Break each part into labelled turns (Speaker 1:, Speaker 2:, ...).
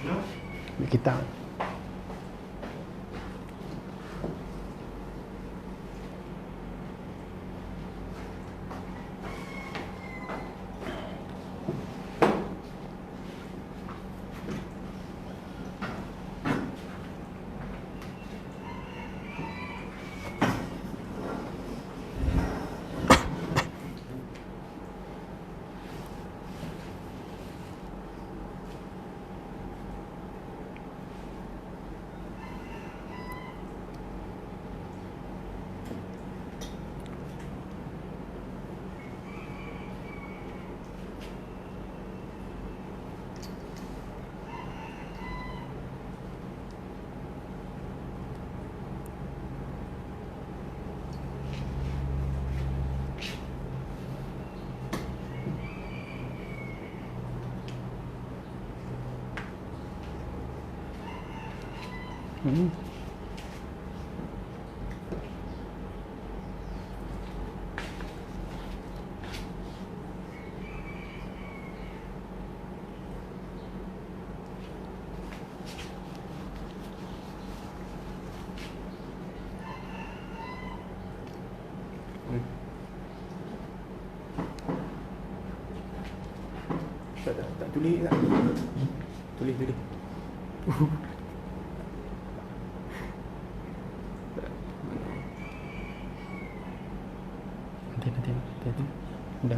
Speaker 1: Kita. Tak tulis tak? Tulis. Nanti. Mudah.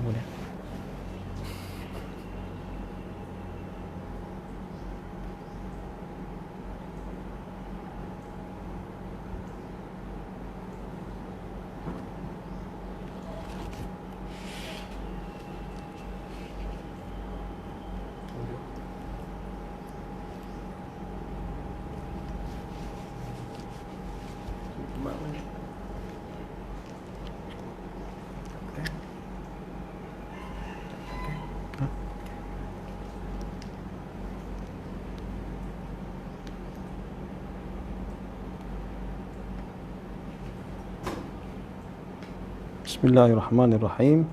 Speaker 1: Bismillahirrahmanirrahim.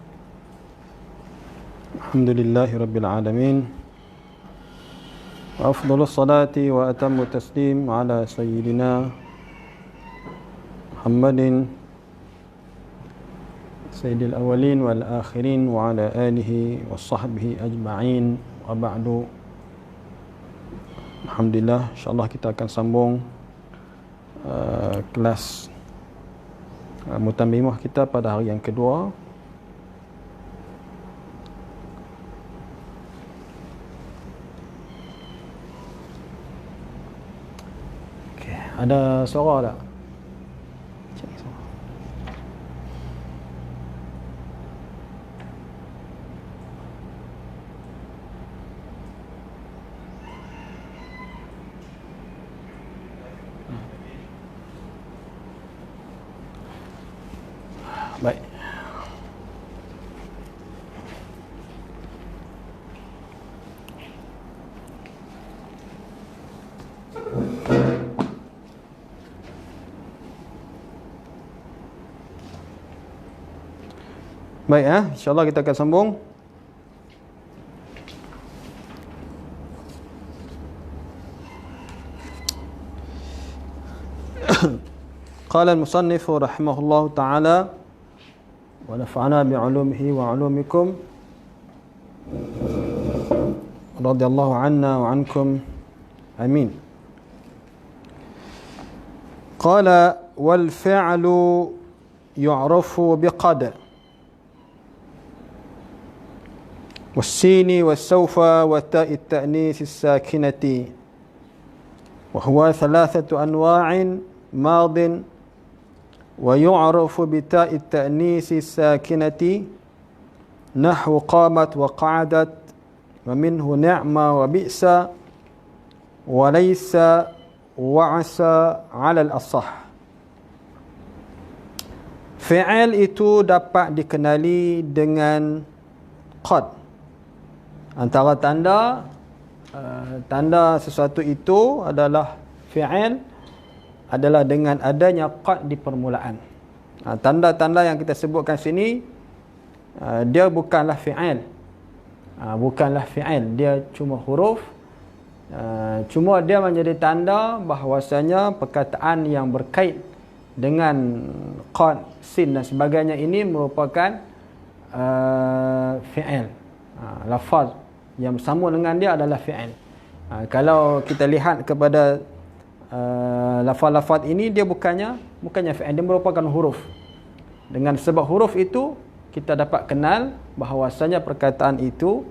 Speaker 1: Alhamdulillahi rabbil alamin. Wa afdhalus salati wa atammu taslim ala sayyidina Muhammadin sayyidil awwalin wal akhirin wa ala alihi wa sahbihi ajma'in wa ba'du. Alhamdulillah, insyaallah kita akan sambung kelas mutammimah kita pada hari yang kedua. Okey, ada suara tak? Cek suara. Baik. Baik, insya-Allah kita akan sambung. Qala al-musannif rahimahullahu ta'ala wa nafa'ana bi'ulumihi wa 'ulumikum radhiyallahu 'anna wa 'ankum amin. Qala wal fi'lu yu'rafu biqad والسين والسوف وتاء التأنيث الساكنة وهو ثلاثة أنواع ماض ويعرف بتاء التأنيث الساكنة نحو قامت وقعدت ومنه نعم وبئس وليس وعسى على الأصح. Fi'il itu dapat dikenali dengan qad. Antara tanda sesuatu itu adalah fi'il adalah dengan adanya qad di permulaan. Tanda-tanda yang kita sebutkan sini dia bukanlah fi'il. Dia cuma huruf Cuma dia menjadi tanda bahawasanya perkataan yang berkait dengan qad, sin dan sebagainya ini merupakan fi'il. Lafaz yang bersama dengan dia adalah fi'il. Kalau kita lihat kepada lafaz-lafaz ini, dia bukannya fi'il, dia merupakan huruf. Dengan sebab huruf itu kita dapat kenal bahawasanya perkataan itu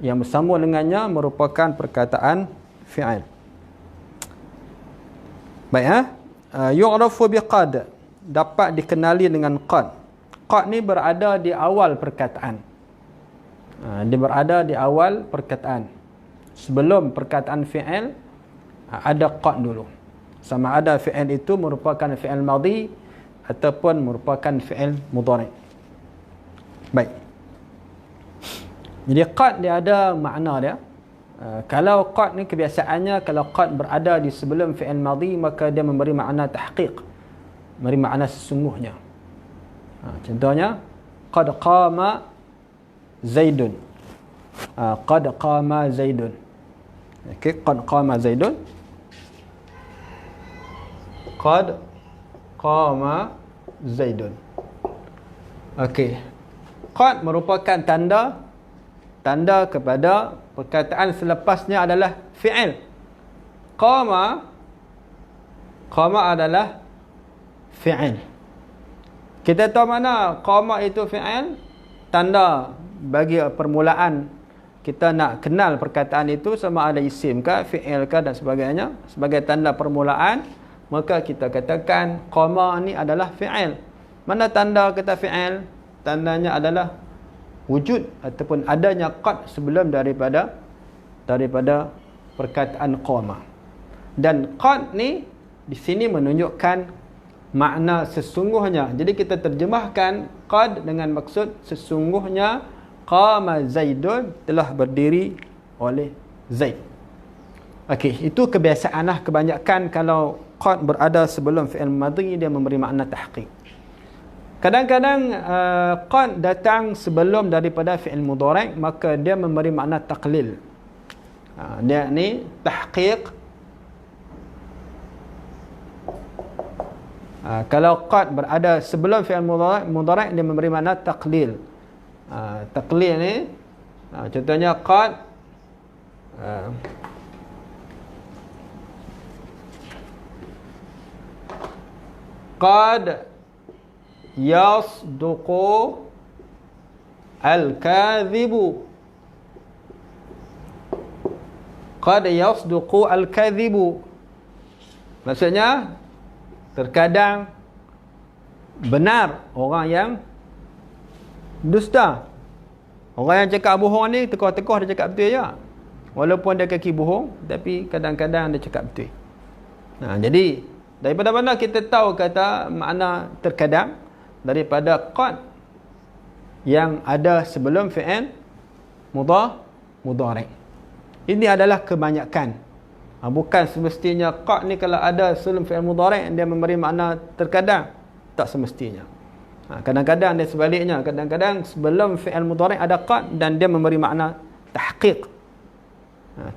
Speaker 1: yang bersama dengannya merupakan perkataan fi'il. Baik, yu'rafu biqad, dapat dikenali dengan qad. Qad ni berada di awal perkataan. Dia berada di awal perkataan. Sebelum perkataan fi'il ada qad dulu. Sama ada fi'il itu merupakan fi'il madhi ataupun merupakan fi'il mudhari'. Baik. Jadi qad dia ada makna dia. Kalau qad ni kebiasaannya, kalau qad berada di sebelum fi'il madhi, maka dia memberi makna tahqiq, memberi makna sesungguhnya. Contohnya qad qama Zaidun. Qad qama Zaidun. Okey, qad qama Zaidun. Qad qama Zaidun. Okey. Qad merupakan tanda kepada perkataan selepasnya adalah fi'il. Qama adalah fi'il. Kita tahu mana qama itu fi'il? Tanda bagi permulaan kita nak kenal perkataan itu sama ada isim ke, fi'il ke dan sebagainya, sebagai tanda permulaan, maka kita katakan qama ni adalah fi'il. Mana tanda kata fi'il? Tandanya adalah wujud ataupun adanya qad sebelum daripada perkataan qama. Dan qad ni di sini menunjukkan makna sesungguhnya. Jadi kita terjemahkan qad dengan maksud sesungguhnya qama Zaidun, telah berdiri oleh Zaid. Okey, itu kebiasaanlah kebanyakan kalau qad berada sebelum fi'il madhi dia memberi makna tahqiq. Kadang-kadang qad datang sebelum daripada fi'il mudhari', maka dia memberi makna taqlil. Dia ni tahqiq. Kalau qad berada sebelum fi'il mudhari', dia memberi makna taqlil. Taqlil ni contohnya qad qad yasduqu al-kadhibu. Qad yasduqu al-kadhibu, maksudnya terkadang benar orang yang dusta. Orang yang cakap bohong ni tekoh-tekoh dia cakap betul je. Walaupun dia kaki bohong, tapi kadang-kadang dia cakap betul. Jadi daripada mana kita tahu kata makna terkadang? Daripada qad yang ada sebelum fi'il mudhari'. Ini adalah kebanyakan. Bukan semestinya qad ni kalau ada sebelum fi'il mudhari' dia memberi makna terkadang. Tak semestinya. Kadang-kadang dia sebaliknya. Kadang-kadang sebelum fi'il mudhari' ada qad dan dia memberi makna tahqiq.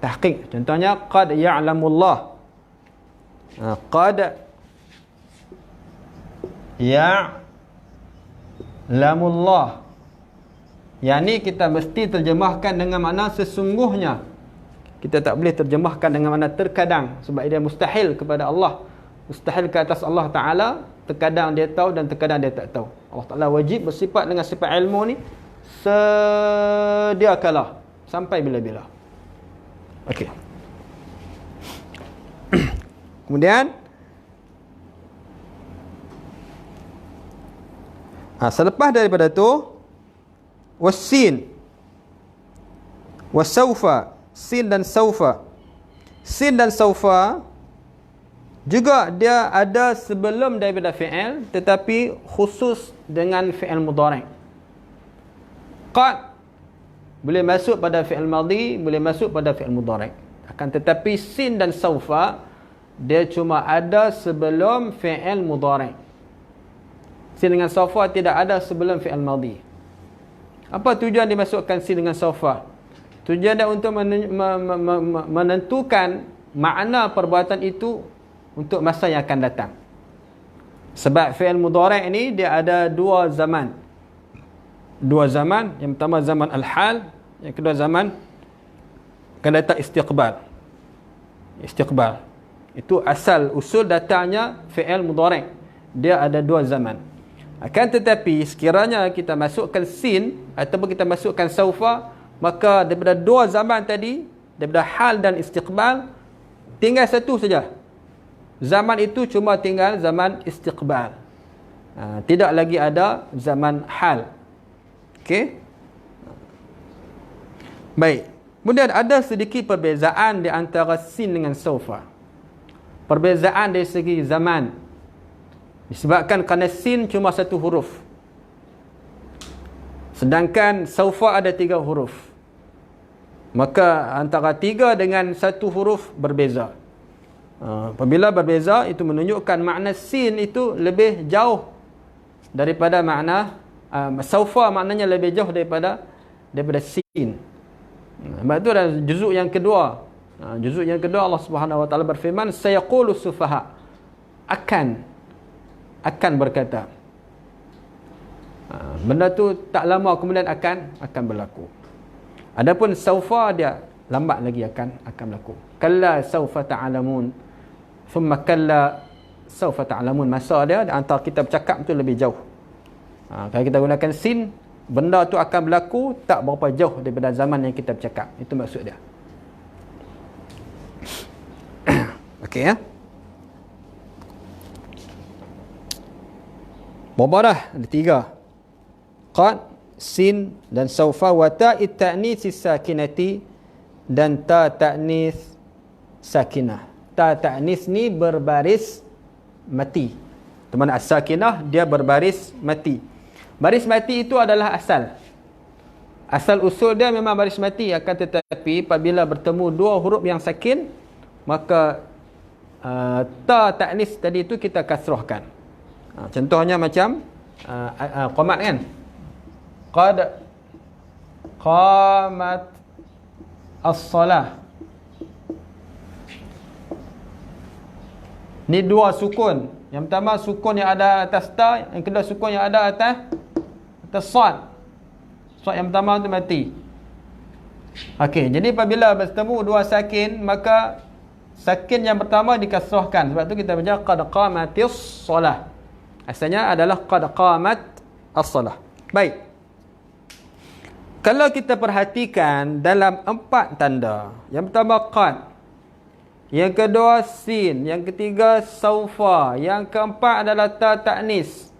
Speaker 1: Tahqiq. Contohnya qad ya'lamullah. Qad ya'lamullah. Yang ni kita mesti terjemahkan dengan makna sesungguhnya. Kita tak boleh terjemahkan dengan makna terkadang, sebab dia mustahil kepada Allah. Mustahil ke atas Allah Ta'ala. Terkadang dia tahu dan terkadang dia tak tahu. Allah Ta'ala wajib bersifat dengan sifat ilmu ni sedia kala, sampai bila-bila. Okey. Kemudian selepas daripada tu wasin, wasaufa, sin dan saufa. Sin dan saufa juga dia ada sebelum daripada fi'il, tetapi khusus dengan fi'il mudhari'. Qad boleh masuk pada fi'il madhi, boleh masuk pada fi'il mudhari'. Akan tetapi sin dan saufa dia cuma ada sebelum fi'il mudhari'. Sin dengan saufa tidak ada sebelum fi'il madhi. Apa tujuan dimasukkan sin dengan saufa? Tujuan dia untuk menentukan makna perbuatan itu untuk masa yang akan datang. Sebab fi'il mudhari' ni dia ada dua zaman. Dua zaman. Yang pertama zaman al-hal, yang kedua zaman akan datang istiqbal. Istiqbal. Itu asal usul datangnya fi'il mudhari'. Dia ada dua zaman. Akan tetapi sekiranya kita masukkan sin ataupun kita masukkan saufa, maka daripada dua zaman tadi, daripada hal dan istiqbal, tinggal satu saja. Zaman itu cuma tinggal zaman istiqbal. Tidak lagi ada zaman hal. Okey. Baik. Kemudian ada sedikit perbezaan di antara sin dengan saufa. Perbezaan dari segi zaman. Disebabkan kerana sin cuma satu huruf. Sedangkan saufa ada 3 huruf. Maka antara 3 dengan 1 huruf berbeza. Apabila berbeza, itu menunjukkan makna sin itu lebih jauh daripada makna saufa, maknanya lebih jauh daripada sin. Sebab itu adalah juzuk yang kedua. Juzuk yang kedua Allah Subhanahu wa taala berfirman, sayaqulu sufaha, akan berkata. Benda tu tak lama kemudian akan berlaku. Adapun saufa dia lambat lagi akan berlaku. Kalla saufa ta'lamun. Thumma kalla saufa ta'lamun. Masa dia antara kita bercakap tu lebih jauh. Kalau kita gunakan sin, benda tu akan berlaku tak berapa jauh daripada zaman yang kita bercakap. Itu maksud dia. Okey ya. Berapa dah? Ada 3. Qad, sin dan saufa, wa ta'it ta'nis sakinati dan ta ta'nis sakinah. Ta ta'nis ni berbaris mati. Di mana as-sakinah dia berbaris mati. Baris mati itu adalah asal. Asal usul dia memang baris mati, akan tetapi apabila bertemu 2 huruf yang sakin, maka ta ta'nis tadi itu kita kasrahkan. Contohnya macam qamat kan? Qad qamat as-salah. Ni 2 sukun. Yang pertama sukun yang ada atas ta, yang kedua sukun yang ada atas sad. Sad yang pertama tu mati. Okey, jadi apabila bertemu 2 sakin, maka sakin yang pertama dikasrahkan. Sebab tu kita baca qad qamatis salah. Asalnya adalah qad qamat as-salah. Baik. Kalau kita perhatikan dalam 4 tanda. Yang pertama qad, yang kedua sin, yang ketiga saufa, yang keempat adalah ta ta'nis.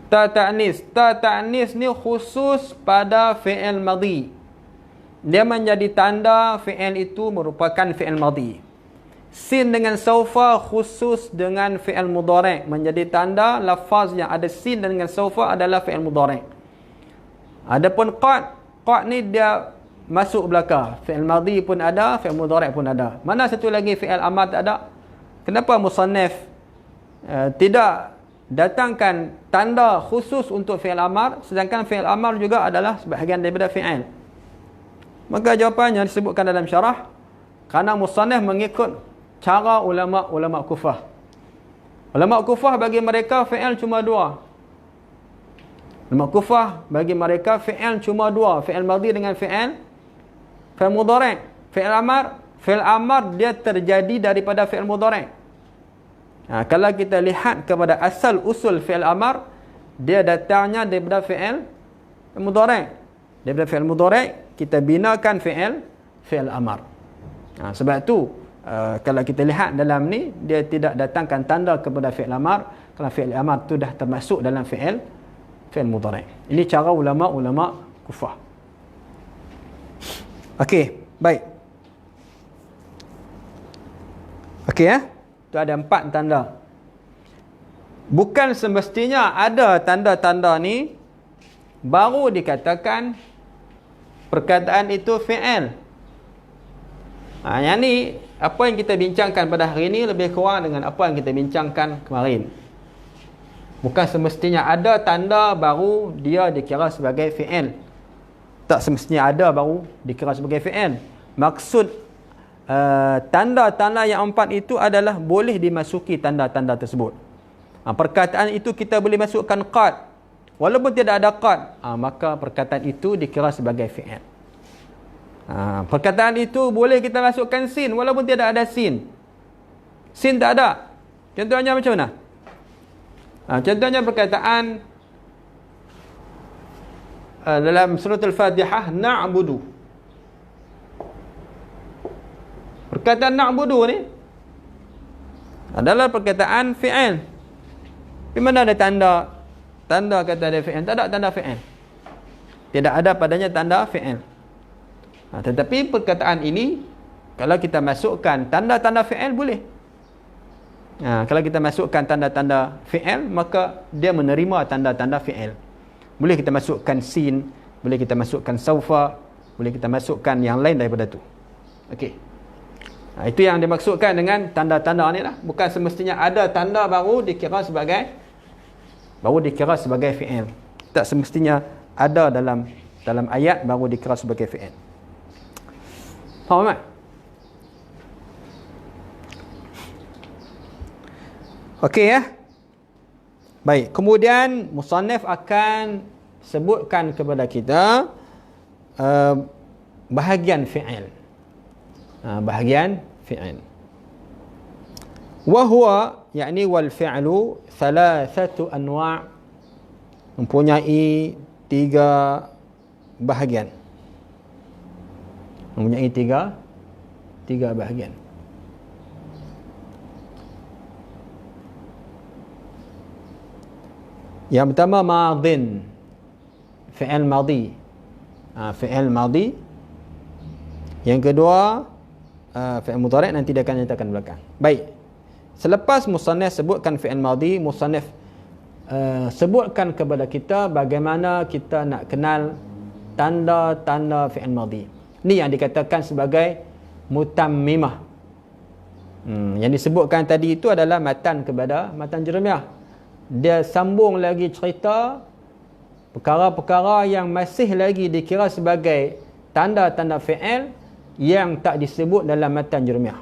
Speaker 1: Ta ta'nis. Ta ta'nis ni khusus pada fi'il madhi. Dia menjadi tanda fi'il itu merupakan fi'il madhi. Sin dengan saufa khusus dengan fi'il mudhari', menjadi tanda lafaz yang ada sin dengan saufa adalah fi'il mudhari'. Adapun qad ni dia masuk belakang. Fi'il madhi pun ada, fi'il mudhari' pun ada. Mana satu lagi fi'il amar tak ada? Kenapa musannif tidak datangkan tanda khusus untuk fi'il amar, sedangkan fi'il amar juga adalah sebahagian daripada fi'il? Maka jawapannya disebutkan dalam syarah, kerana musannif mengikut cara ulama Kufah. Ulama Kufah bagi mereka fi'il cuma 2. Ulama Kufah bagi mereka fi'il cuma 2, fi'il madhi dengan fi'il mudhari'. Fi'il amar dia terjadi daripada fi'il mudhari'. Kalau kita lihat kepada asal usul fi'il amar, dia datangnya daripada fi'il mudhari'. Daripada fi'il mudhari' kita binakan fi'il amar. Sebab tu kalau kita lihat dalam ni, dia tidak datangkan tanda kepada fi'il amar, kerana fi'il amar tu dah termasuk dalam fi'il mudhari'. Ini cara ulama Kufah. Okey, baik. Okey ya. Tu ada 4 tanda. Bukan semestinya ada tanda-tanda ni baru dikatakan perkataan itu fi'il. Yang ni apa yang kita bincangkan pada hari ini lebih kurang dengan apa yang kita bincangkan kemarin. Bukan semestinya ada tanda baru dia dikira sebagai fi'il. Tak semestinya ada baru dikira sebagai fi'il. Maksud tanda-tanda yang 4 itu adalah boleh dimasuki tanda-tanda tersebut. Perkataan itu kita boleh masukkan qad. Walaupun tidak ada qad, maka perkataan itu dikira sebagai fi'il. Perkataan itu boleh kita masukkan sin walaupun tidak ada sin. Sin tak ada. Contohnya macam mana? Contohnya perkataan dalam surah Al-Fatihah, na'budu. Perkataan na'budu ni adalah perkataan fi'il. Di mana ada tanda kata ada fi'il? Tak ada tanda fi'il. Tidak ada padanya tanda fi'il. Tetapi perkataan ini kalau kita masukkan tanda-tanda fi'il boleh. Kalau kita masukkan tanda-tanda fi'il, maka dia menerima tanda-tanda fi'il. Boleh kita masukkan sin, boleh kita masukkan saufa, boleh kita masukkan yang lain daripada tu. Okey. Itu yang dimaksudkan dengan tanda-tanda ni lah. Bukan semestinya ada tanda baru dikira sebagai fi'il. Tak semestinya ada dalam ayat baru dikira sebagai fi'il. Faham tak? Okey ya. Baik, kemudian musannif akan sebutkan kepada kita bahagian fi'il. Bahagian fi'il. Wa huwa, yakni wal fi'lu thalathatu anwa', mempunyai 3 bahagian. Mempunyai tiga bahagian. Yang pertama madin, fi'il madhi. Fi'il madhi. Yang kedua fi'il mudhari', nanti dia akan nyatakan belakang. Baik. Selepas musannif sebutkan fi'il madhi, musannif sebutkan kepada kita bagaimana kita nak kenal tanda-tanda fi'il madhi. Ni yang dikatakan sebagai mutammimah. Yang disebutkan tadi itu adalah matan kepada matan Jeremiah. Dia sambung lagi cerita perkara-perkara yang masih lagi dikira sebagai tanda-tanda fi'il yang tak disebut dalam matan Jeremiah.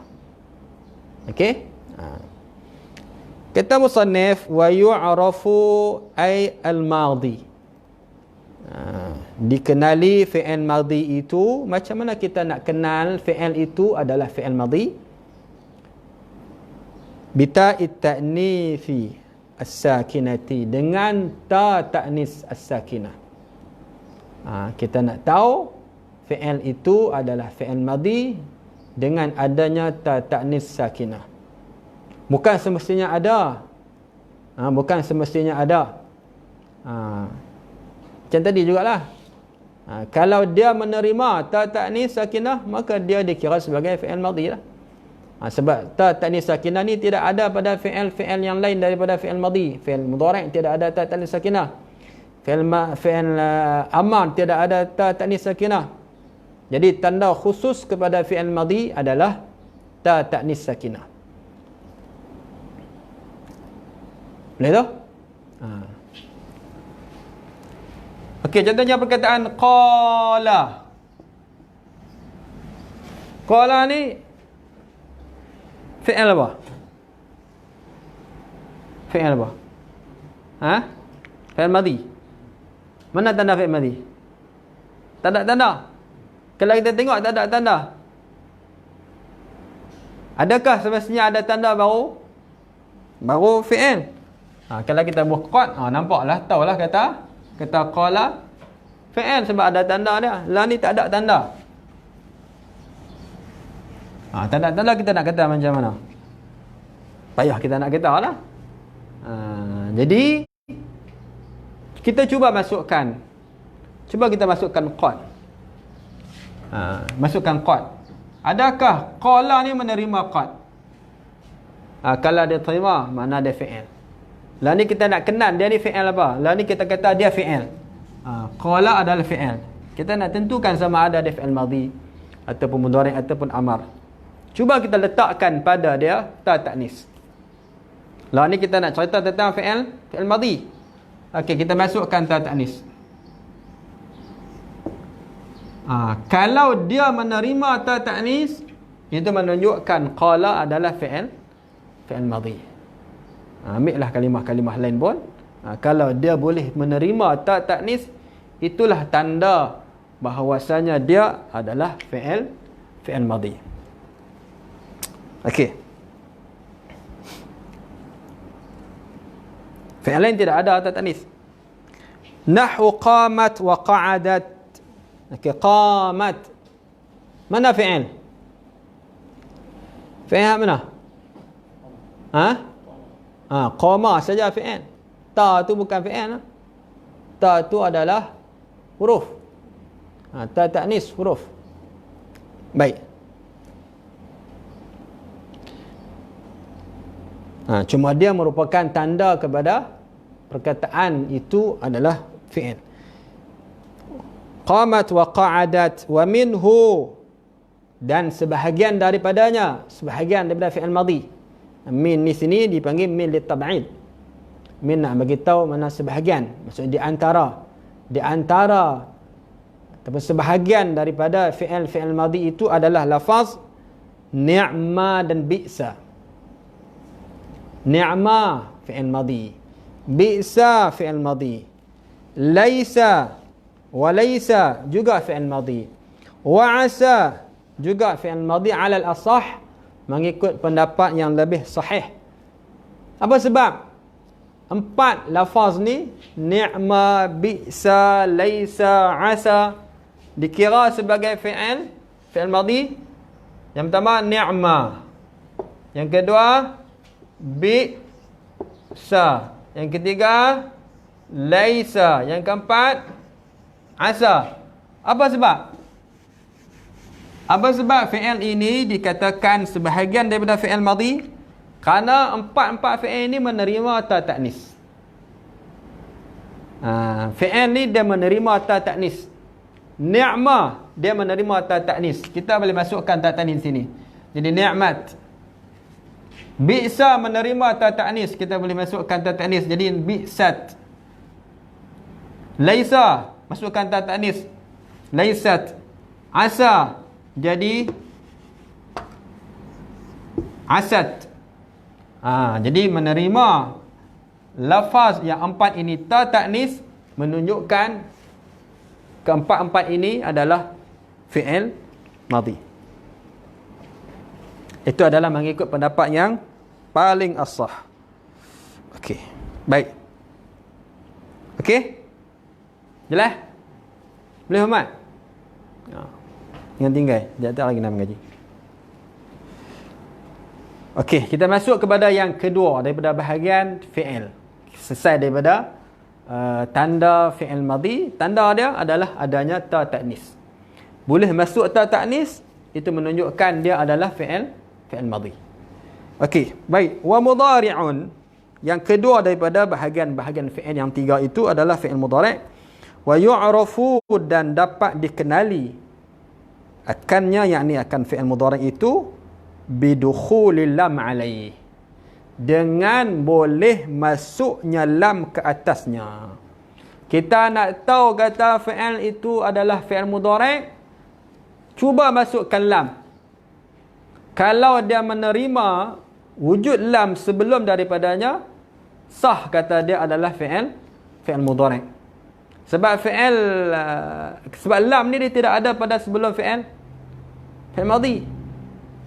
Speaker 1: Okey? Kata musannif, wa yu'rafu ay al-madhi. Dikenali fi'il madhi itu. Macam mana kita nak kenal fi'il itu adalah fi'il madhi? Bita'it ta'nifi as-sakinati, dengan ta ta'nis as-sakinah. Kita nak tahu fi'il itu adalah fi'il madhi dengan adanya ta ta'nis sakinah. Bukan semestinya ada. Bukan semestinya ada. Macam tadi jugalah. Kalau dia menerima ta ta'nis sakinah, maka dia dikira sebagai fi'il madhi lah. Sebab ta ta'nis sakinah ni tidak ada pada fi'il yang lain daripada fi'il madhi. Fi'il mudhari' tidak ada ta ta'nis sakinah. Fi'il amar tidak ada ta ta'nis sakinah. Jadi tanda khusus kepada fi'il madhi adalah ta ta'nis sakinah. Boleh tu? Okey, contohnya perkataan qala. Qala ni fi'il apa? Fi'il apa? Fi'il madhi. Mana tanda fi'il madhi? Tak ada tanda. Kalau kita tengok tak ada tanda. Adakah semestinya ada tanda baru fi'il? Kalau kita buat qad, nampaklah, tahulah kata qala fi'il sebab ada tanda dia. La ni tak ada tanda. Tanda-tanda kita nak kata macam mana? Payah kita nak kata lah. Jadi kita cuba kita masukkan qad. Masukkan qad. Adakah qala ni menerima qad? Kalau dia terima, makna dia fi'il. Lah ni kita nak kenal dia ni fi'il apa? Lah ni kita kata dia fi'il. Qala adalah fi'il. Kita nak tentukan sama ada dia fi'il madhi ataupun mudhari' ataupun amar. Cuba kita letakkan pada dia ta ta'nis. Lah ni kita nak cerita tentang fi'il madhi. Okey, kita masukkan ta ta'nis. Kalau dia menerima ta ta'nis, itu menunjukkan qala adalah fi'il madhi. Ambillah kalimah-kalimah lain pun. Kalau dia boleh menerima ta ta'nis, itulah tanda bahawasanya dia adalah fi'il madhi. Okey. Fi'il lain tidak ada ta ta'nis. Nahwu qamat wa qa'adat. Okey, qamat. Mana fi'il? Fi'il mana? Qama saja fi'il. Ta tu bukan fi'il. Ta tu adalah huruf. Ta ta'nis huruf. Baik. Cuma dia merupakan tanda kepada perkataan itu adalah fi'il. Qamat wa qa'adat wa minhu, dan sebahagian daripadanya, sebahagian daripada fi'il madhi. Min di sini dipanggil min litab'id. Min nak bagi tahu mana sebahagian, maksud di antara ataupun sebahagian daripada fi'il madhi itu adalah lafaz ni'ma dan bi'sa. Ni'ma fi'il madhi, bi'sa fi'il madhi, laisa wa laisa juga fi'il madhi, wa asa juga fi'il madhi ala al-asah, mengikut pendapat yang lebih sahih. Apa sebab? Empat lafaz ni, ni'ma, bi'sa, laisa, asa, dikira sebagai fi'il madhi. Yang pertama ni'ma, yang kedua bi'sa, yang ketiga laisa, yang keempat asa. Apa sebab? Apa sebab fi'il ini dikatakan sebahagian daripada fi'il madhi? Kerana empat fi'il ini menerima ta ta'nis. Fi'il ni dia menerima ta ta'nis. Ni'mah dia menerima ta ta'nis. Kita boleh masukkan ta ta'nis sini. Jadi ni'mat. Bi'sa menerima ta ta'nis. Kita boleh masukkan ta ta'nis. Jadi bi'sat. Laisa masukkan ta ta'nis. Laisat. Asa jadi asad. Jadi menerima lafaz yang empat ini ta ta'nis, menunjukkan keempat-empat ini adalah fi'il madhi. Itu adalah mengikut pendapat yang paling asah. Okey, baik. Okey, jelas? Boleh hormat? Yang tinggal, sekejap lagi nak mengaji. Okey, kita masuk kepada yang kedua daripada bahagian fi'il. Selesai daripada tanda fi'il madhi. Tanda dia adalah adanya ta ta'nis. Boleh masuk ta ta'nis, itu menunjukkan dia adalah fi'il madhi. Okey, baik. Wa mudhari'un, yang kedua daripada bahagian-bahagian fi'il yang tiga itu adalah fi'il mudhari'. Wa yu'rafu, dan dapat dikenali akannya, yakni akan fi'il mudhari' itu bidukhulil lam alaih, dengan boleh masuknya lam ke atasnya. Kita nak tahu kata fi'il itu adalah fi'il mudhari', cuba masukkan lam. Kalau dia menerima wujud lam sebelum daripadanya, sah kata dia adalah fi'il mudhari'. Sebab sebab lam ni dia tidak ada pada sebelum fi'il madhi.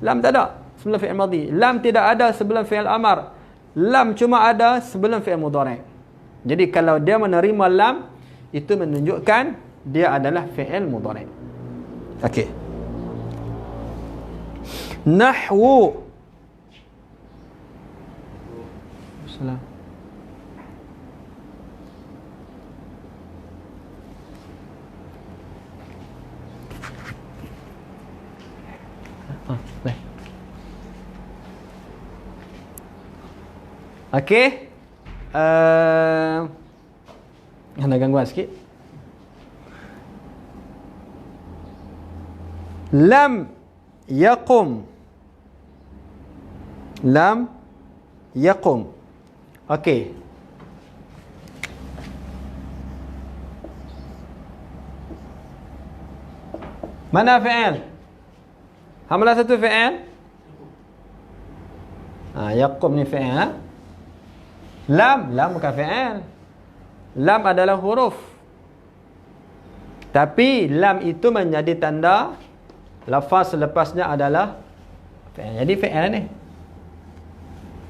Speaker 1: Lam tak ada sebelum fi'il madhi. Lam tidak ada sebelum fi'il amar. Lam cuma ada sebelum fi'il mudhari'. Jadi kalau dia menerima lam, itu menunjukkan dia adalah fi'il mudhari'. Okey. Nahwu. Salam. Baik. Okey. Ada gangguan sikit. Lam yaqum. Lam yaqum. Okey. Mana fi'il? Hamalah satu fi'il. Yaqum ni fi'il. Lam bukan fi'il. Lam adalah huruf. Tapi lam itu menjadi tanda lafaz selepasnya adalah fi'il. Jadi fi'il ni.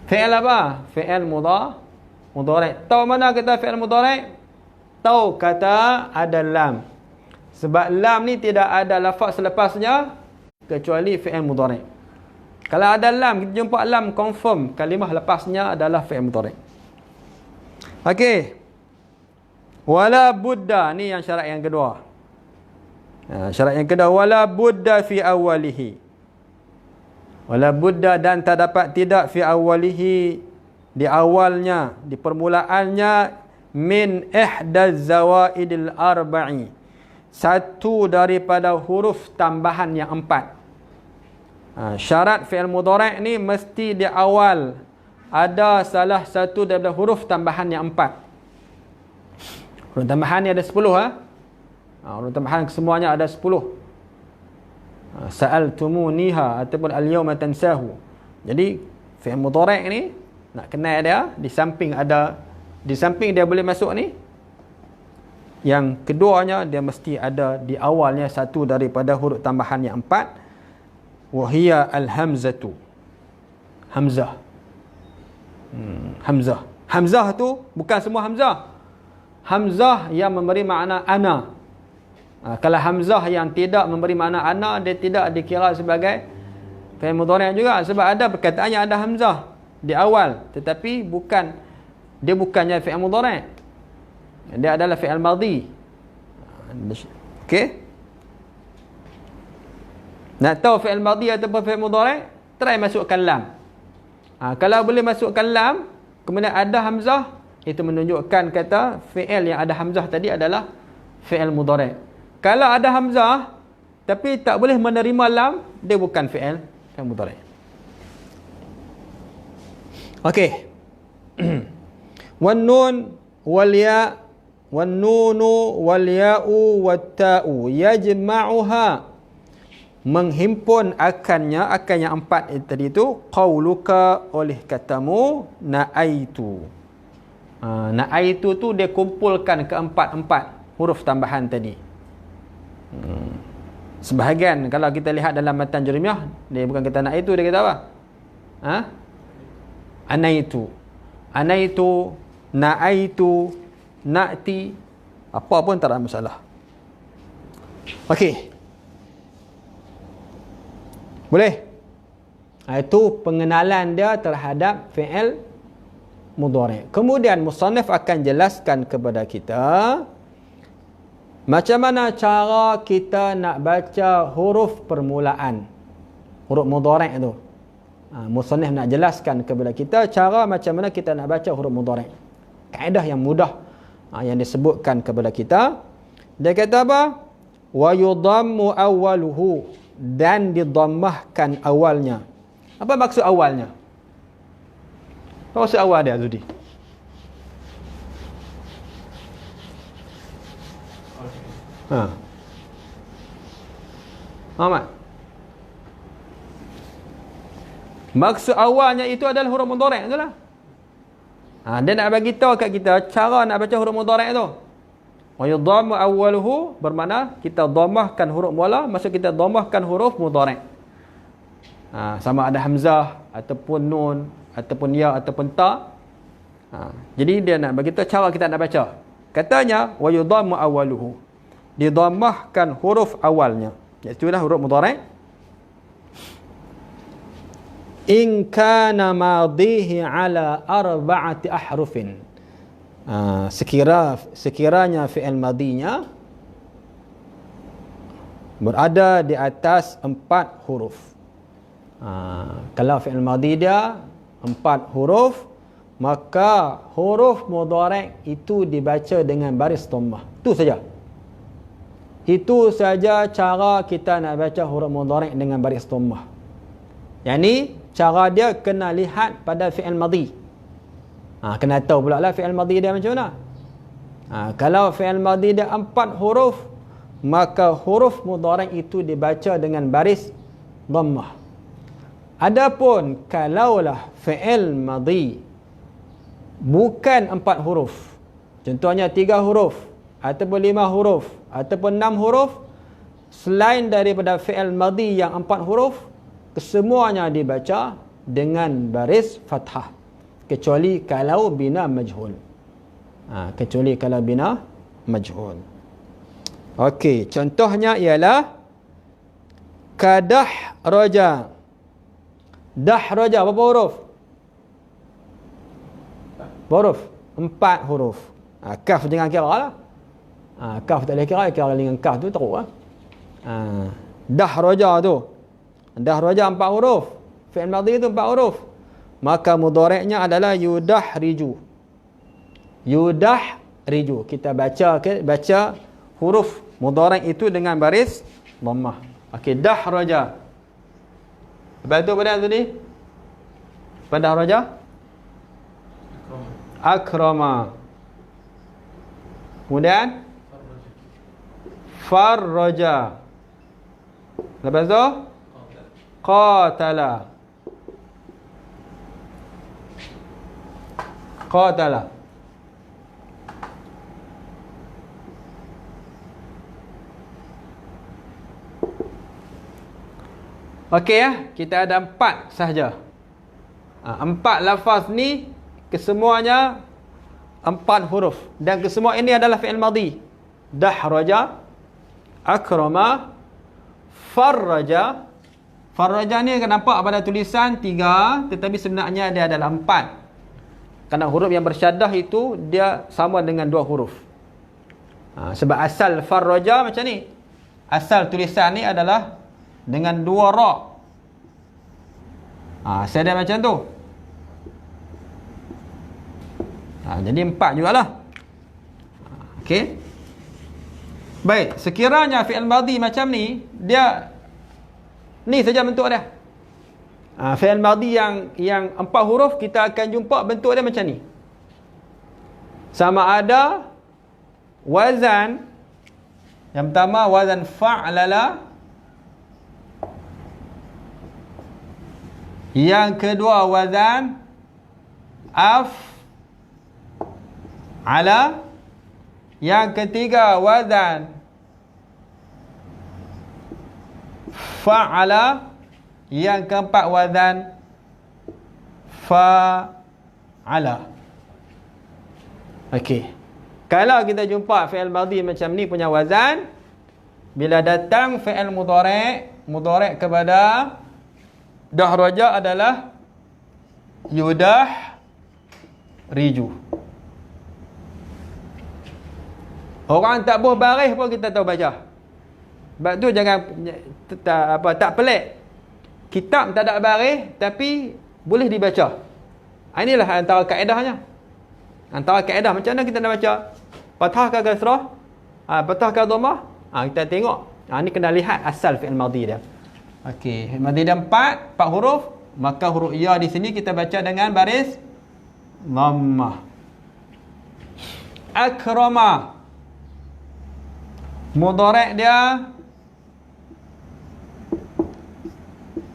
Speaker 1: Fi'il apa? Fi'il mudhari'. Tahu mana kata fi'il mudhari'? Tahu kata ada lam. Sebab lam ni tidak ada lafaz selepasnya kecuali fi'il mudhari'. Kalau ada lam, kita jumpa lam, confirm kalimah lepasnya adalah fi'il mudhari'. Okey. Wala budda, ni yang syarat yang kedua. Syarat yang kedua, wala budda fi awwalihi. Wala budda, dan terdapat tidak fi awwalihi, di awalnya, di permulaannya, min ihdaz zawaidil arba'i, satu daripada huruf tambahan yang 4. Syarat fi'il mudhari' ni mesti di awal ada salah satu daripada huruf tambahan yang 4. Huruf tambahan ni ada 10 huruf tambahan semuanya ada 10. Sa'altumuniha ataupun al-yawma tansahu. Jadi fi'il mudhari' ni nak kenal dia, di samping dia boleh masuk ni, yang keduanya dia mesti ada di awalnya satu daripada huruf tambahan yang 4. Wahia al-hamzatu. Hamzah. Hamzah tu bukan semua hamzah. Hamzah yang memberi makna ana. Kalau hamzah yang tidak memberi makna ana, dia tidak dikira sebagai fi'il mudhari' juga, sebab ada perkataan yang ada hamzah di awal, tetapi bukannya fi'il mudhari'. Dia adalah fi'il madhi. Okey? Nak tahu fi'il madhi ataupun fi'il mudhari', try masukkan lam. Kalau boleh masukkan lam, kemudian ada hamzah, itu menunjukkan kata fi'il yang ada hamzah tadi adalah fi'il mudhari'. Kalau ada hamzah tapi tak boleh menerima lam, dia bukan fi'il mudhari'. Okey. Wan nun wal ya wan nunu wal ya'u wat ta'u yajma'uha, menghimpun akan yang 4 tadi itu, qauluka, oleh katamu, na'aitu. Na'aitu tu dia kumpulkan keempat huruf tambahan tadi. Sebahagian kalau kita lihat dalam matan Jurumiyah, dia bukan kata na'aitu, dia kata apa? Anaitu, na'aitu, na'ti, apa pun tak ada masalah. Okey. Boleh? Itu pengenalan dia terhadap fi'il mudhari'. Kemudian musannif akan jelaskan kepada kita macam mana cara kita nak baca huruf permulaan, huruf mudhari' tu. Musannif nak jelaskan kepada kita cara macam mana kita nak baca huruf mudhari'. Kaedah yang mudah yang disebutkan kepada kita. Dia kata apa? Wa yudammu awwaluhu, dan didammahkan awalnya. Apa maksud awalnya? Apa maksud awal dia, Zudi? Ahmad, maksud awalnya itu adalah huruf mudhari' tu lah. Dia nak bagi tahu kat kita cara nak baca huruf mudhari' tu. Wa yudammu awwaluhu bermakna kita dhammahkan huruf mula, maksud kita dhammahkan huruf mudhari'. Sama ada hamzah ataupun nun ataupun ya ataupun ta. Jadi dia nak bagi tahu cara kita nak baca. Katanya wa yudammu awwaluhu, didammahkan huruf awalnya, iaitu huruf mudhari'. In kana madhihi ala 4 ahrufin, sekiranya fi'il madhinya berada di atas 4 huruf. Kalau fi'il madhi dia 4 huruf, maka huruf mudhari' itu dibaca dengan baris dhammah. Itu saja. Itu saja cara kita nak baca huruf mudhari' dengan baris dhammah. Yani cara dia kena lihat pada fi'il madhi. Kena tahu pula lah fi'il madhi dia macam mana. Kalau fi'il madhi dia 4 huruf, maka huruf mudhari' itu dibaca dengan baris dhammah. Adapun kalaulah fi'il madhi bukan 4 huruf, contohnya 3 huruf ataupun 5 huruf ataupun 6 huruf, selain daripada fi'il madhi yang 4 huruf, kesemuanya dibaca dengan baris fathah, kecuali kalau bina majhul. Kecuali kalau bina majhul. Okey, contohnya ialah kadah roja. Dah roja berapa huruf? Berapa huruf? 4 huruf. Kaf jangan kira lah. Kaf tak boleh kira dengan kaf tu teruk lah. Dah roja tu. Dah roja 4 huruf. Fi'il madhi tu 4 huruf. Maka mudhari'nya adalah yudahriju. Yudahriju. Kita baca huruf mudhari' itu dengan baris dhammah. Okey, dah roja. Lepas tu pada tu ni? Pada roja? Akrama. Kemudian farraja. Lepas tu qatala. Qatala. Okey ya, kita ada 4 sahaja. 4 lafaz ni kesemuanya 4 huruf, dan kesemua ini adalah fi'il madhi. Dahraja, akrama, farraja. Farraja ni akan nampak pada tulisan 3, tetapi sebenarnya dia adalah 4. Kerana huruf yang bersyaddah itu dia sama dengan 2 huruf. Sebab asal farraja macam ni. Asal tulisan ni adalah dengan 2 ra. Saya ada macam tu. Jadi 4 jugalah. Okey. Baik, sekiranya fi'il madhi macam ni, dia ni saja bentuk dia. Fi'il madhi yang 4 huruf, kita akan jumpa bentuk dia macam ni. Sama ada wazan, yang pertama wazan fa'lala, yang kedua wazan af'ala, yang ketiga wazan fa'ala, yang keempat wazan fa'ala. Okey. Kalau kita jumpa fi'il madhi macam ni punya wazan, bila datang fi'il mudhari' kepada dahraja adalah yudahriju. Orang tak boleh baris pun kita tahu baca. Sebab tu jangan tak pelik. Kitab tak ada baris tapi boleh dibaca. Inilah antara kaedahnya. Antara kaedah macam mana kita nak baca? Fathah ke kasrah? Fathah ke dhammah? Kita tengok. Ni kena lihat asal fi'il madhi dia. Okey, fi'il madhi dia 4 huruf, maka huruf ya di sini kita baca dengan baris dhammah. Akrama, mudhari' dia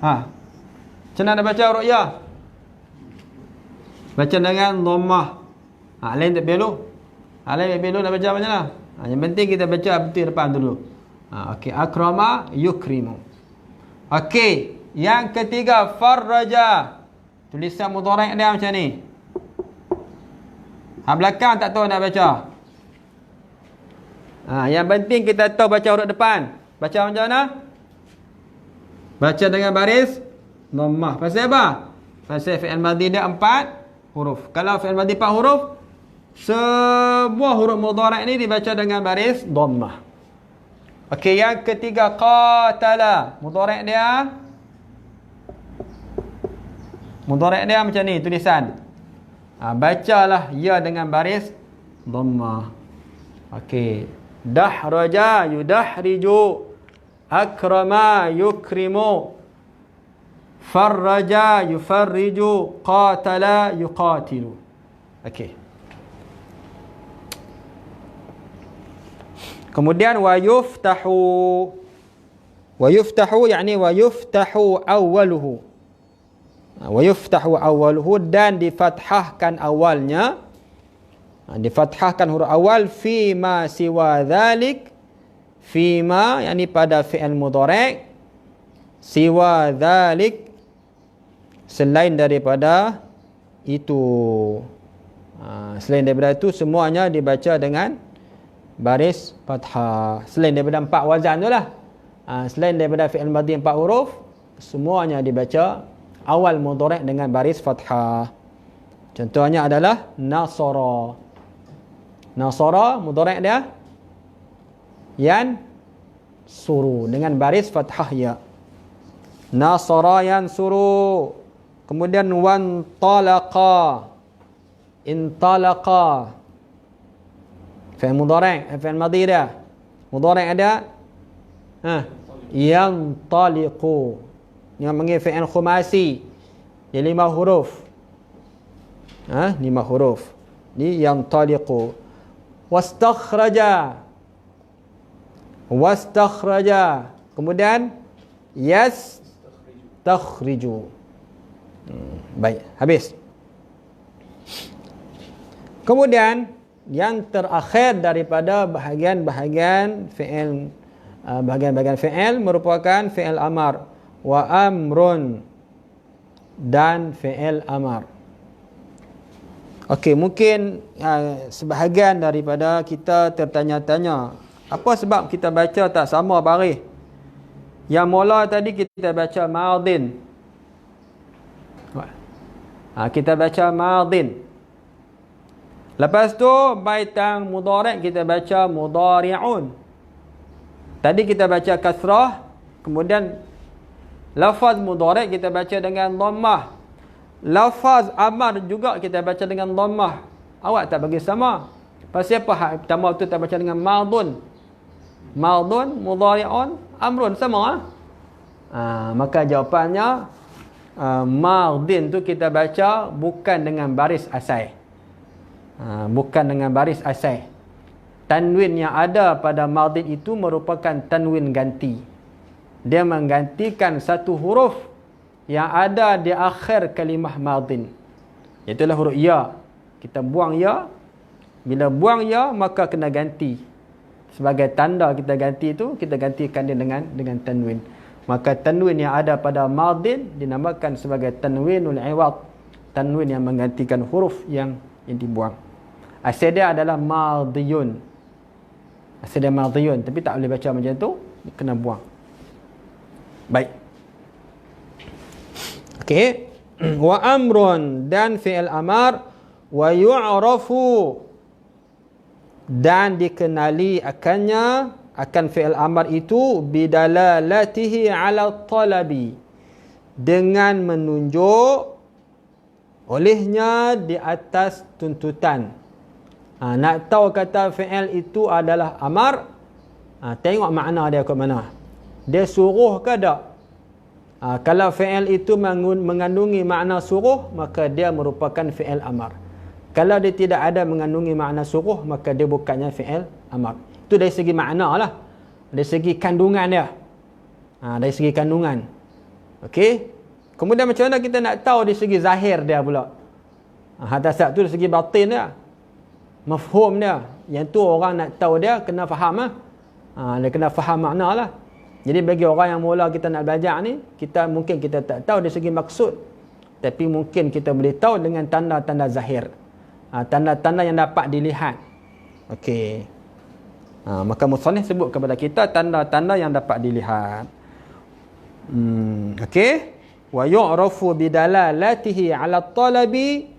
Speaker 1: macam mana baca huruf ya? Baca dengan dhammah. Lain tak belu. Lain tak belu nak baca macam mana? Yang penting kita baca betul depan dulu. Okey, akrama yukrimu. Okey, yang ketiga farraja. Tulisan mudhari' dia macam ni. Belakang tak tahu nak baca. Yang penting kita tahu baca huruf depan. Baca macam mana? Baca dengan baris dhammah. Pasal apa? Pasal fi'il madhi dia 4 huruf. Kalau fi'il madhi 4 huruf, semua huruf mudhari' ni dibaca dengan baris dhammah. Okey, yang ketiga qatala. Mudhari' dia macam ni tulisan. Bacalah ya dengan baris dhammah. Okey, dahraja yudahriju, akrama yukrimu, farraja yufarriju, qatala yuqatilu. Okey. Kemudian wa yuftahu. Wa yuftahu yakni wa yuftahu awwaluhu. Wa yuftahu awwaluhu, dan difathahkan awalnya. Difathahkan huruf awal fima siwa dhalik. Fima yakni pada fi'il mudhari', siwa dhalik selain daripada itu. Selain daripada itu semuanya dibaca dengan baris fathah. Selain daripada 4 wazan tu lah. Selain daripada fi'il madhi 4 huruf, semuanya dibaca awal mudhari' dengan baris fathah. Contohnya adalah nasara. Nasara mudhari' dia yan suru dengan baris fathah ya. Nasara yansuru. Kemudian wan talaqa. Intalaqa. Fi'il mudhari', fi'il madhi dia. Mudhari' ada yantaliqu. Yang panggil fi'il khumasi. Dia 5 huruf. 5 huruf. Ni yantaliqu. Wastakhraja. Wastakhraja. Kemudian yastakhriju. Baik, habis. Kemudian yang terakhir daripada bahagian-bahagian fi'il, bahagian-bahagian fi'il merupakan fi'il amar. Wa amrun, dan fi'il amar. Okey, mungkin sebahagian daripada kita tertanya-tanya, apa sebab kita baca tak sama baris? Yang mula tadi kita baca madin. Kita baca madin. Lepas tu baitang mudhari' kita baca mudhari'un. Tadi kita baca kasrah, kemudian lafaz mudhari' kita baca dengan dhammah. Lafaz amar juga kita baca dengan dhammah. Awak tak bagi sama. Pasal apa hak pertama tu tak baca dengan madun? Madun, mudhari'un, amrun sama. Maka jawapannya madin tu kita baca bukan dengan baris asai. Bukan dengan baris asai. Tanwin yang ada pada madin itu merupakan tanwin ganti. Dia menggantikan satu huruf yang ada di akhir kalimah madin. Itulah huruf ya. Kita buang ya. Bila buang ya, maka kena ganti. Sebagai tanda kita ganti itu, kita gantikan dia dengan tanwin. Maka tanwin yang ada pada madin dinamakan sebagai tanwinul iwad. Tanwin yang menggantikan huruf yang dibuang. Asal dia adalah madiyun. Asal dia madiyun. Tapi tak boleh baca macam tu. Kena buang. Baik. Okey. Wa amrun, dan fi'il amar. Wa yu'rafu, dan dikenali akannya, akan fi'il amar itu, bidalalatihi ala talabi, dengan menunjuk olehnya di atas tuntutan. Nak tahu kata fi'il itu adalah amar, tengok makna dia ke mana. Dia suruh ke tak? Kalau fi'il itu mengandungi makna suruh, maka dia merupakan fi'il amar. Kalau dia tidak ada mengandungi makna suruh, maka dia bukannya fi'il amar. Itu dari segi makna lah. Dari segi kandungan dia. Dari segi kandungan. Okey. Kemudian macam mana kita nak tahu dari segi zahir dia pula? Hadasat tu dari segi batin dia. Mafhum dia. Yang tu orang nak tahu dia kena faham lah. Dia kena faham makna lah. Jadi bagi orang yang mula kita nak belajar ni, mungkin kita tak tahu dari segi maksud. Tapi mungkin kita boleh tahu dengan tanda-tanda zahir. Tanda-tanda yang dapat dilihat. Okey. Maka musannif sebut kepada kita tanda-tanda yang dapat dilihat. Okey. Wa yu'rafu bidalalatihi 'ala at-talabi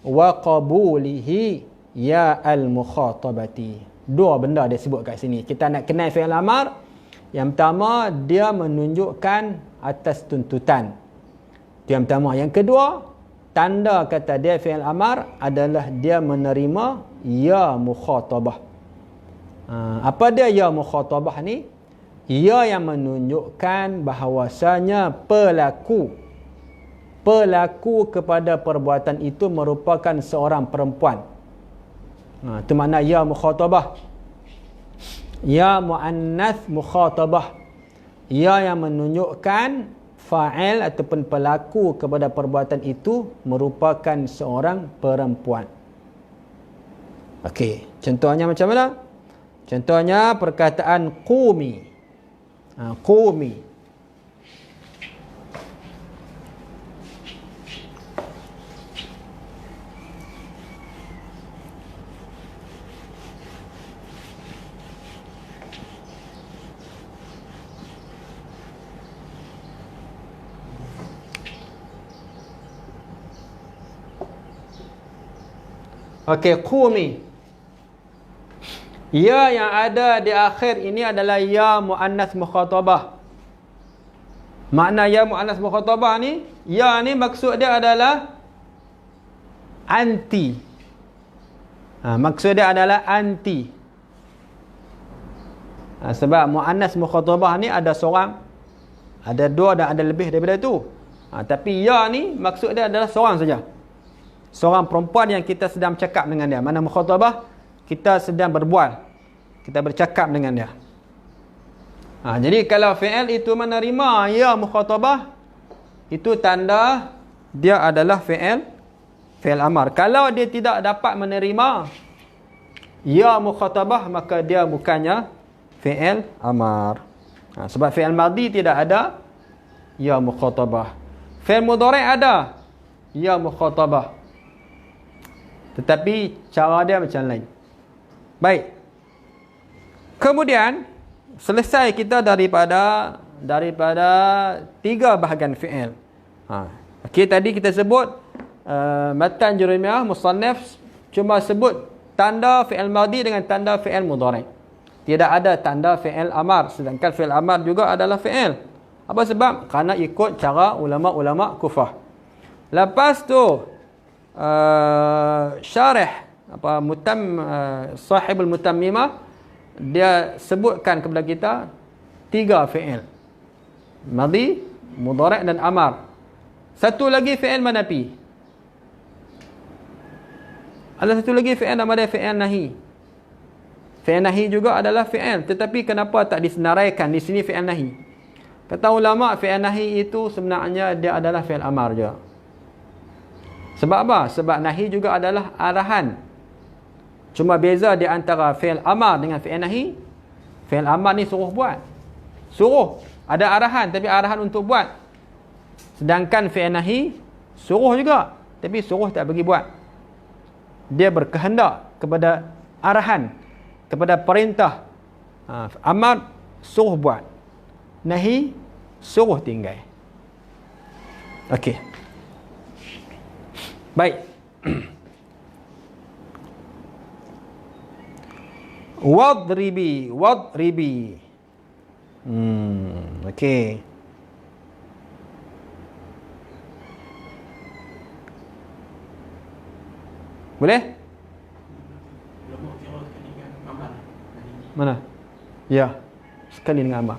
Speaker 1: wa qabulihi ya al-mukhatabati. Dua benda dia sebut kat sini. Kita nak kenal fi'il amar. Yang pertama, dia menunjukkan atas tuntutan. Itu yang pertama. Yang kedua, tanda kata dia fi'il amar adalah dia menerima ya mukhatabah. Apa dia ya mukhatabah ni? Ya yang menunjukkan bahawasanya pelaku kepada perbuatan itu merupakan seorang perempuan. Itu makna ya mukhatabah. Ya muannas mukhatabah. Ya yang menunjukkan fa'il ataupun pelaku kepada perbuatan itu merupakan seorang perempuan. Okey, contohnya macam mana? Contohnya perkataan qumi. Qumi. Okey, qumi. Ya yang ada di akhir ini adalah ya muannas mukhatabah. Makna ya muannas mukhatabah ni, ya ni maksud dia adalah anti. Maksud dia adalah anti. Sebab muannas mukhatabah ni ada seorang, ada dua dan ada lebih daripada itu. Tapi ya ni maksud dia adalah seorang saja. Seorang perempuan yang kita sedang bercakap dengan dia. Mana mukhatabah, kita sedang berbual, kita bercakap dengan dia. Jadi kalau fi'il itu menerima ya mukhatabah, itu tanda dia adalah fi'il amar. Kalau dia tidak dapat menerima ya mukhatabah, maka dia bukannya fi'il amar. Sebab fi'il madhi tidak ada ya mukhatabah. Fi'il mudhari' ada ya mukhatabah, tetapi cara dia macam lain. Baik. Kemudian selesai kita daripada 3 bahagian fi'il. Okey, tadi kita sebut matan jurumiyah musannaf cuma sebut tanda fi'il madhi dengan tanda fi'il mudhari'. Tidak ada tanda fi'il amar, sedangkan fi'il amar juga adalah fi'il. Apa sebab? Kerana ikut cara ulama-ulama Kufah. Lepas tu syarih sahibul mutammimah, dia sebutkan kepada kita 3 fi'il, madhi, mudhari' dan amar. Satu lagi fi'il manafi. Ada satu lagi fi'il nama dia fi'il nahi. Fi'il nahi juga adalah fi'il, tetapi kenapa tak disenaraikan di sini fi'il nahi? Kata ulama, fi'il nahi itu sebenarnya dia adalah fi'il amar juga. Sebab apa? Sebab nahi juga adalah arahan. Cuma beza di antara fi'il amar dengan fi'il nahi. Fi'il amar ni suruh buat. Suruh. Ada arahan, tapi arahan untuk buat. Sedangkan fi'il nahi suruh juga, tapi suruh tak bagi buat. Dia berkehendak kepada arahan, kepada perintah. Amar suruh buat. Nahi suruh tinggal. Okey. Baik. Wadribi. Okey. Boleh? Mana? Ya. Sekali dengan amar.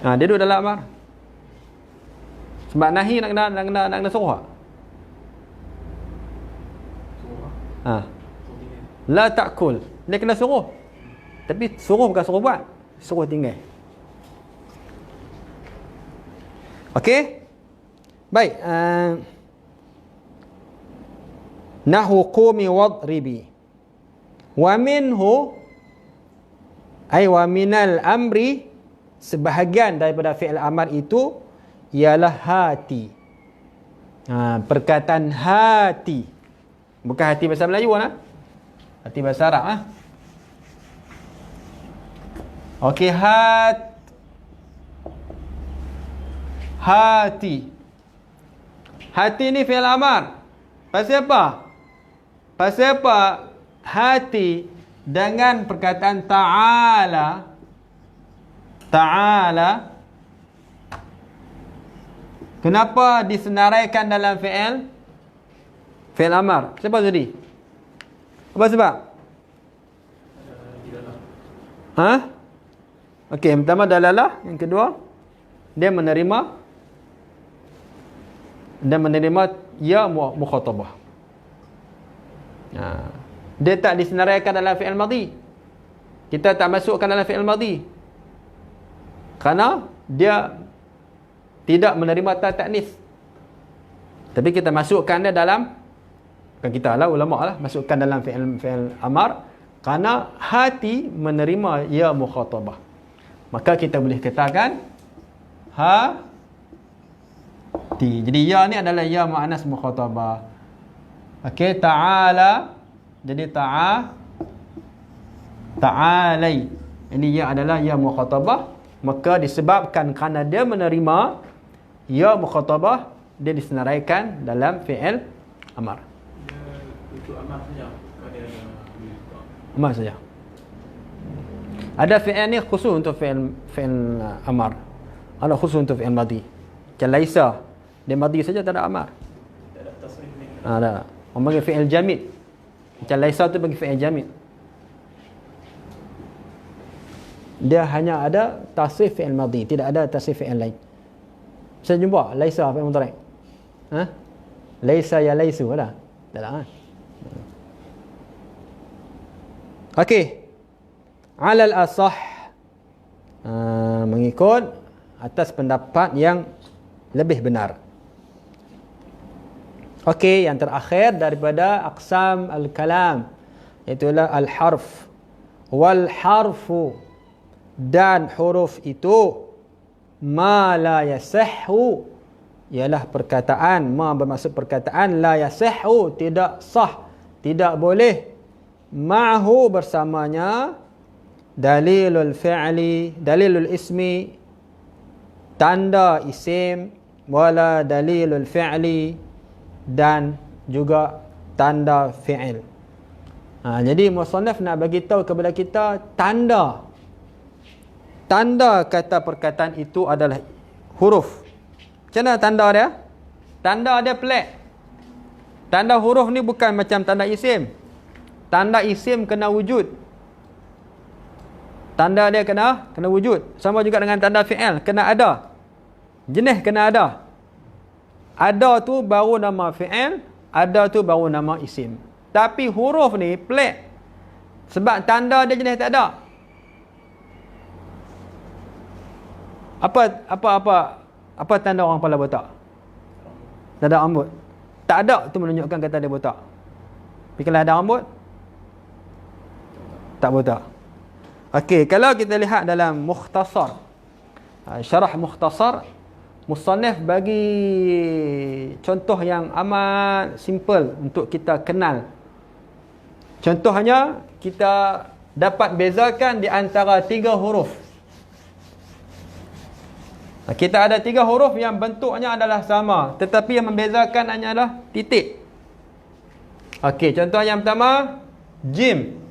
Speaker 1: Dia duduk dalam amar. Sebab nahi nak kena suruh. La ta'kul. Dia kena suruh. Tapi suruh bukan suruh buat. Suruh tinggal. Okey? Baik. Nahu qumi wadribi. Wa minhu ay wa minal amri, sebahagian daripada fi'il amar itu ialah hati. Perkataan hati. Bukan hati bahasa Melayu lah. Hati bahasa Arab. Okey, hati. Hati ni fi'il amar. Pasal apa? Pasal apa hati dengan perkataan ta'ala kenapa disenaraikan dalam fi'il amar? Siapa tadi? Apa sebab? Okey, yang pertama dalalah, yang kedua dia menerima ya mukhatabah. Dia tak disenaraikan dalam fi'il madhi. Kita tak masukkan dalam fi'il madhi. Kerana dia tidak menerima ta ta'nis. Tapi kita masukkan dia dalam, bukan kita lah, ulama lah, masukkan dalam fi'il amar. Kerana hati menerima ya mukhatabah. Maka kita boleh katakan hati. Jadi ya ni adalah ya mu'annas mukhatabah. Okey, ta'ala. Jadi ta'alai. Ini ya adalah ya mukhatabah. Maka disebabkan kerana dia menerima ya mukhatabah, dia disenaraikan dalam fi'il amar.
Speaker 2: Untuk amar saja.
Speaker 1: Amar saja. Ada fi'il ni khusus untuk fi'il amar. Ada khusus untuk fi'il madhi. Macam laisa. Dia madhi saja, tak ada amar.
Speaker 2: Tak ada tasrif ni.
Speaker 1: Ada. Orang panggil fi'il jamid. Macam laisa tu bagi fi'il jamid. Dia hanya ada tasrif fi'il madhi, tidak ada tasrif fi'il lain. Saya jumpa laisa fi'il mudhari'. Laisa ya laisu ada. Tak ada. Okey. Alal asah, mengikut atas pendapat yang lebih benar. Okey, yang terakhir daripada aqsam al-kalam, itulah al-harf. Wal harfu, dan huruf itu, ma la yasihhu, ialah perkataan. Ma bermaksud perkataan, la yasihhu, tidak sah, tidak boleh, ma'hu bersamanya, dalilul fi'li, dalilul ismi, tanda isim, wala dalilul fi'li, dan juga tanda fi'il. Jadi musannaf nak bagi tahu kepada kita tanda kata perkataan itu adalah huruf. Macam mana tanda dia? Tanda dia pelik. Tanda huruf ni bukan macam tanda isim. Tanda isim kena wujud. Tanda dia kena wujud. Sama juga dengan tanda fi'il, kena ada. Jenis kena ada. Ada tu baru nama fi'il, ada tu baru nama isim. Tapi huruf ni pelik. Sebab tanda dia jenis tak ada. Apa tanda orang kepala botak? Tak ada rambut. Tak ada tu menunjukkan kata dia botak. Tapi kalau ada rambut, tak botak. Okey, kalau kita lihat dalam mukhtasar, syarah mukhtasar, musannaf bagi contoh yang amat simple untuk kita kenal. Contohnya, kita dapat bezakan di antara 3 huruf. Kita ada 3 huruf yang bentuknya adalah sama, tetapi yang membezakan hanyalah titik. Okey, contoh yang pertama, jim.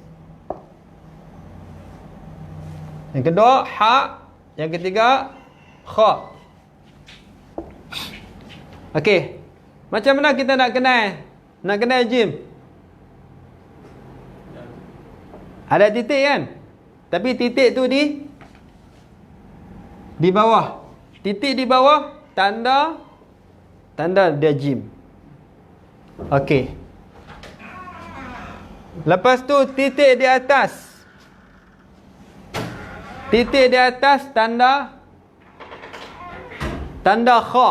Speaker 1: Yang kedua, ha. Yang ketiga, kha. Okey. Macam mana kita nak kenal? Nak kenal jim? Ada titik kan? Tapi titik tu di bawah. Titik di bawah tanda dia jim. Okey. Lepas tu titik di atas. Titik di atas tanda kha.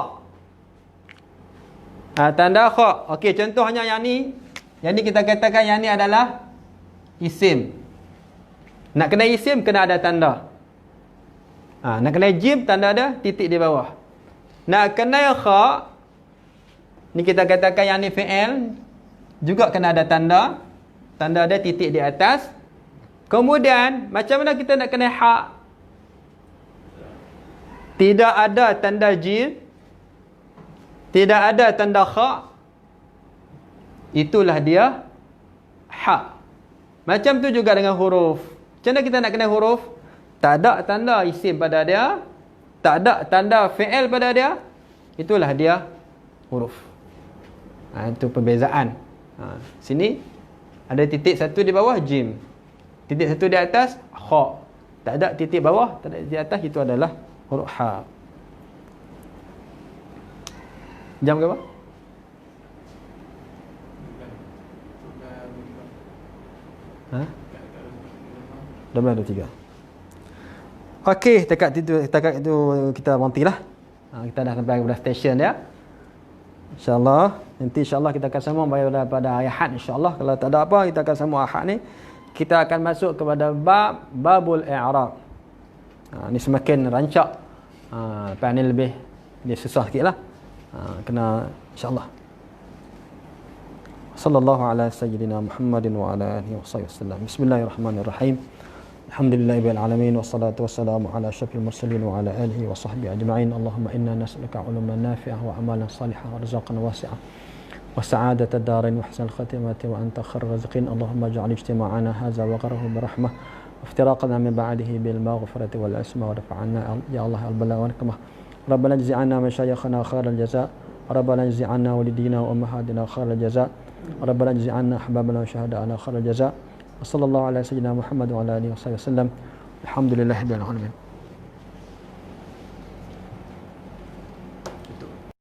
Speaker 1: Tanda kha. Okey, contohnya yang ni. Yang ni kita katakan yang ni adalah isim. Nak kena isim kena ada tanda. Nak kena jim tanda ada titik di bawah. Nak kena kha, ni kita katakan yang ni fi'il, juga kena ada tanda. Tanda ada titik di atas. Kemudian, macam mana kita nak kena ha? Tidak ada tanda jim, tidak ada tanda kha. Itulah dia ha. Macam tu juga dengan huruf. Macam mana kita nak kena huruf? Tak ada tanda isim pada dia, tak ada tanda fi'il pada dia. Itulah dia huruf. Itu perbezaan. Sini ada titik satu di bawah jim, titik satu di atas kha. Tak ada titik bawah, tak ada titik atas, itu adalah huruf ha. Jam berapa? Ha? 12.23. Okey, setakat itu kita berhentilah. Kita dah sampai kepada stesen dia. InsyaAllah. Nanti insyaAllah kita akan sambung pada hari Ahad insyaAllah. Kalau tak ada apa, kita akan sambung Ahad ni. Kita akan masuk kepada babul i'rab. Ni semakin rancak. Lepas ni lebih dia susah sikit lah. Kena insyaAllah. Sallallahu ala sayyidina Muhammadin wa ala alihi wa sallam. Bismillahirrahmanirrahim. Alhamdulillahirabbil alamin wassalatu wassalamu ala asyrafil mursalin wa ala alihi wa sahbihi ajma'in. Allahumma inna nas'aluka 'ilman nafi'ah wa amalan salihan wa rizqan wasi'ah wa sa'adata ad-darain wa husnal khatimati wa anta khairur raziqin. Allahumma ij'al ijtima'ana hadza wa gharahu bi rahmah wa iftiraqana min ba'dihi bil maghfirati wal isma wa rafa'na ya Allah al bala wa nikmah. Rabbana jzi' 'anna masyayikhana khairal jazaa. Rabbana jzi' 'anna walidina wa ummahatina khairal jazaa. Rabbana jzi' 'anna ahbabana wa syuhada'ana khairal jazaa. Sallallahu ala sayyidina Muhammad wa ala alihi wasallam. Alhamdulillahirabbil alamin.